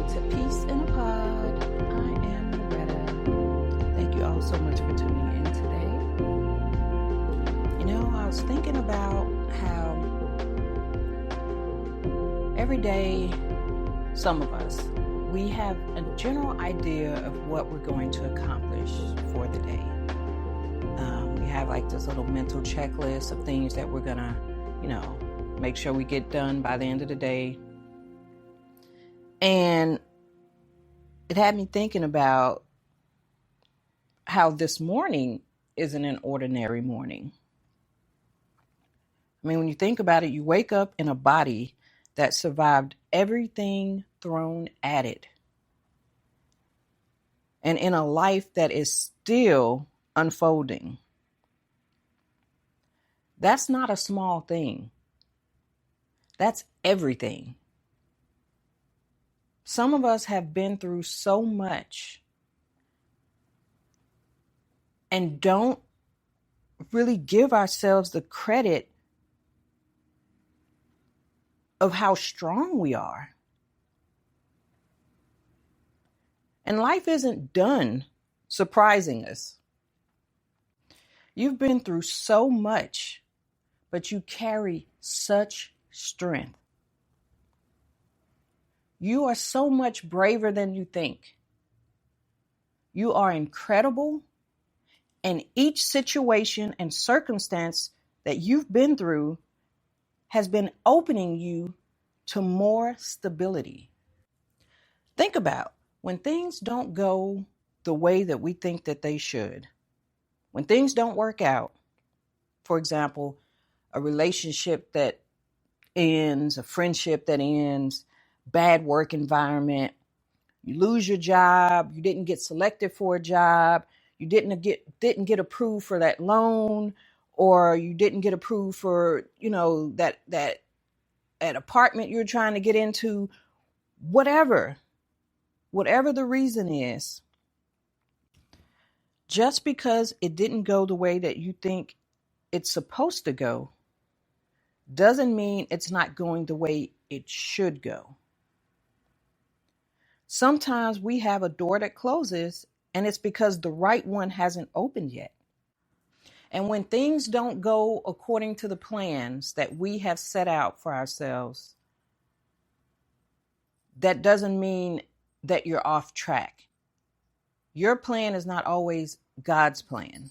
to Peace in a Pod. I am Loretta. Thank you all so much for tuning in today. I was thinking about how every day, some of us, we have a general idea of what we're going to accomplish for the day. We have like this little mental checklist of things that we're gonna, make sure we get done by the end of the day. And it had me thinking about how this morning isn't an ordinary morning. I mean, when you think about it, you wake up in a body that survived everything thrown at it. And in a life that is still unfolding. That's not a small thing. That's everything. Some of us have been through so much and don't really give ourselves the credit of how strong we are. And life isn't done surprising us. You've been through so much, but you carry such strength. You are so much braver than you think. You are incredible, and each situation and circumstance that you've been through has been opening you to more stability. Think about when things don't go the way that we think that they should. When things don't work out, for example, a relationship that ends, a friendship that ends, bad work environment, you lose your job, you didn't get selected for a job, you didn't get approved for that loan, or you didn't get approved for, that apartment you're trying to get into, whatever the reason is. Just because it didn't go the way that you think it's supposed to go doesn't mean it's not going the way it should go. Sometimes we have a door that closes and it's because the right one hasn't opened yet. And when things don't go according to the plans that we have set out for ourselves, that doesn't mean that you're off track. Your plan is not always God's plan.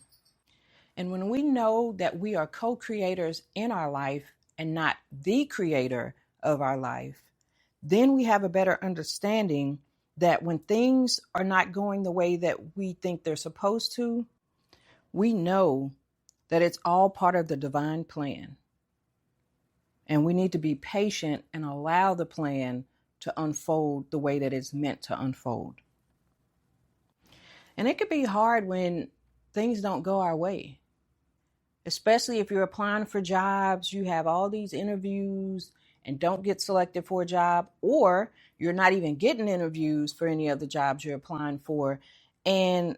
And when we know that we are co-creators in our life and not the creator of our life, then we have a better understanding that when things are not going the way that we think they're supposed to, we know that it's all part of the divine plan. And we need to be patient and allow the plan to unfold the way that it's meant to unfold. And it could be hard when things don't go our way, especially if you're applying for jobs, you have all these interviews and don't get selected for a job, or you're not even getting interviews for any of the jobs you're applying for. And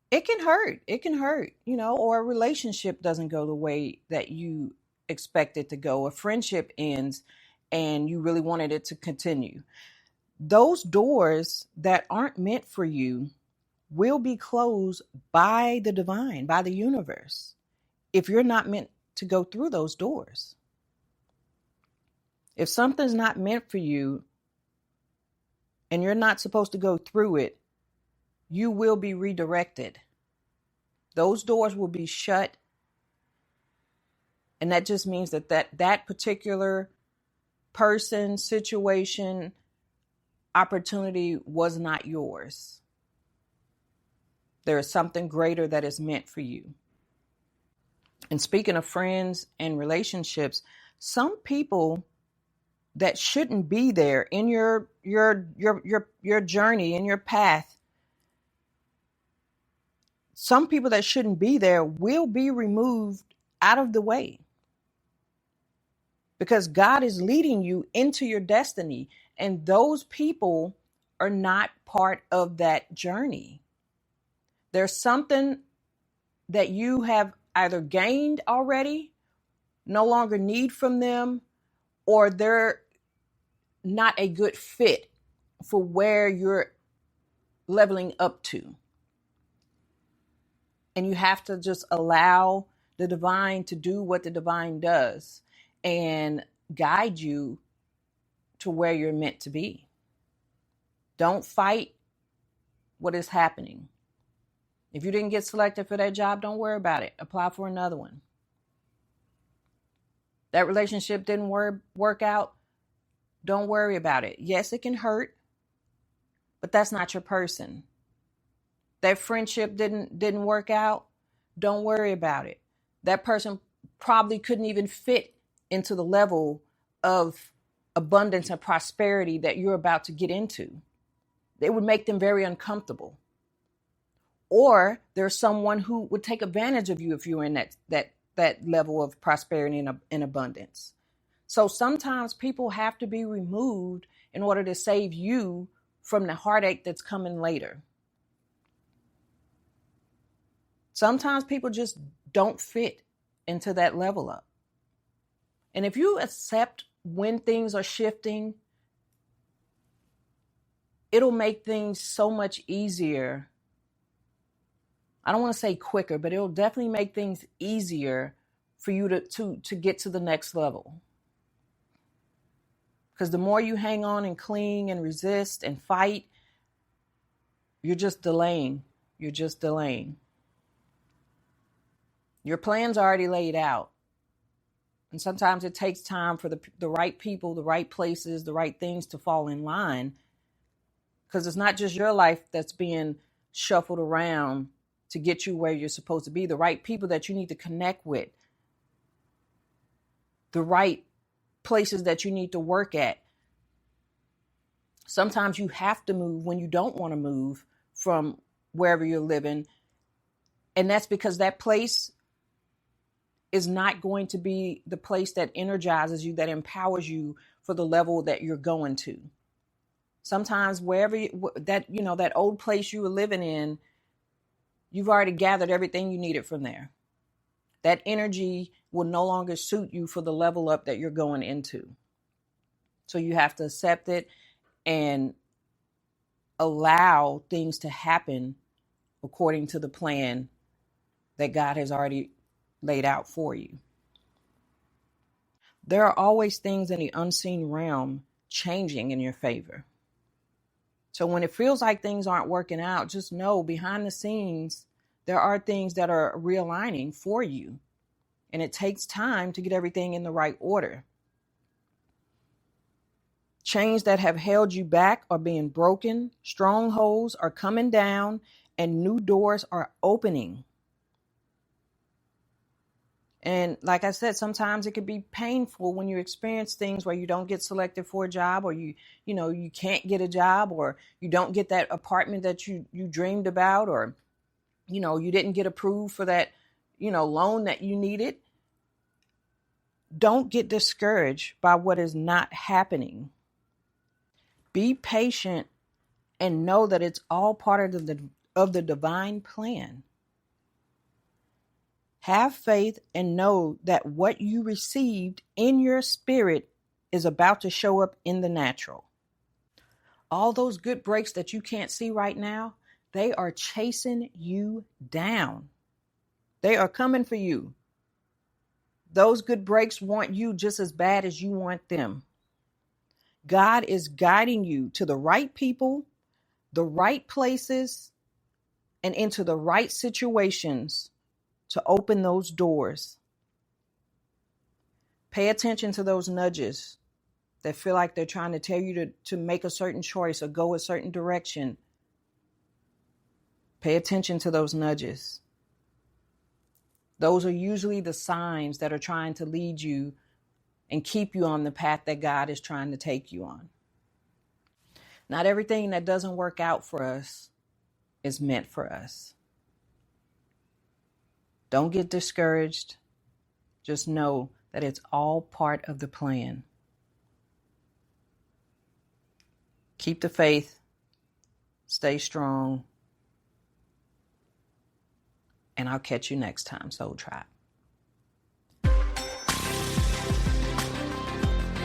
it can hurt. It can hurt, or a relationship doesn't go the way that you expect it to go. A friendship ends and you really wanted it to continue. Those doors that aren't meant for you will be closed by the divine, by the universe, if you're not meant to go through those doors. If something's not meant for you and you're not supposed to go through it, you will be redirected. Those doors will be shut. And that just means that particular person, situation, opportunity was not yours. There is something greater that is meant for you. And speaking of friends and relationships, some people that shouldn't be there in your journey, in your path, some people that shouldn't be there will be removed out of the way. Because God is leading you into your destiny, and those people are not part of that journey. There's something that you have either gained already, no longer need from them, or they're not a good fit for where you're leveling up to. And you have to just allow the divine to do what the divine does and guide you to where you're meant to be. Don't fight what is happening. If you didn't get selected for that job, don't worry about it. Apply for another one. That relationship didn't work out, don't worry about it. Yes, it can hurt, but that's not your person. That friendship didn't work out, don't worry about it. That person probably couldn't even fit into the level of abundance and prosperity that you're about to get into. It would make them very uncomfortable. Or there's someone who would take advantage of you if you're in that level of prosperity and abundance. So sometimes people have to be removed in order to save you from the heartache that's coming later. Sometimes people just don't fit into that level up. And if you accept when things are shifting, it'll make things so much easier. I don't want to say quicker, but it'll definitely make things easier for you to get to the next level. Because the more you hang on and cling and resist and fight, you're just delaying. You're just delaying. Your plan's already laid out. And sometimes it takes time for the right people, the right places, the right things to fall in line. Because it's not just your life that's being shuffled around to get you where you're supposed to be. The right people that you need to connect with. The right places that you need to work at. Sometimes you have to move when you don't want to move from wherever you're living. And that's because that place is not going to be the place that energizes you, that empowers you for the level that you're going to. Sometimes wherever that old place you were living in, you've already gathered everything you needed from there. That energy will no longer suit you for the level up that you're going into. So you have to accept it and allow things to happen according to the plan that God has already laid out for you. There are always things in the unseen realm changing in your favor. So when it feels like things aren't working out, just know behind the scenes, there are things that are realigning for you. And it takes time to get everything in the right order. Chains that have held you back are being broken. Strongholds are coming down and new doors are opening. And like I said, sometimes it can be painful when you experience things where you don't get selected for a job, or you can't get a job, or you don't get that apartment that you dreamed about, or, you didn't get approved for that, loan that you needed. Don't get discouraged by what is not happening. Be patient and know that it's all part of the divine plan. Have faith and know that what you received in your spirit is about to show up in the natural. All those good breaks that you can't see right now, they are chasing you down. They are coming for you. Those good breaks want you just as bad as you want them. God is guiding you to the right people, the right places, and into the right situations to open those doors. Pay attention to those nudges that feel like they're trying to tell you to make a certain choice or go a certain direction. Pay attention to those nudges. Those are usually the signs that are trying to lead you and keep you on the path that God is trying to take you on. Not everything that doesn't work out for us is meant for us. Don't get discouraged. Just know that it's all part of the plan. Keep the faith. Stay strong. And I'll catch you next time, Soul Tribe.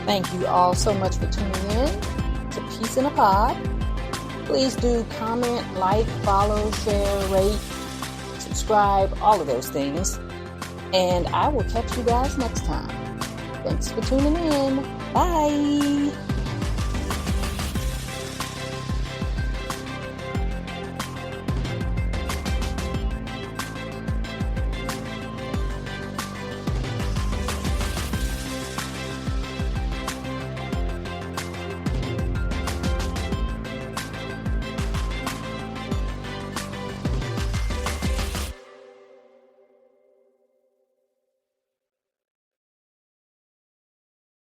Thank you all so much for tuning in to Peace in a Pod. Please do comment, like, follow, share, rate, subscribe, all of those things. And I will catch you guys next time. Thanks for tuning in. Bye.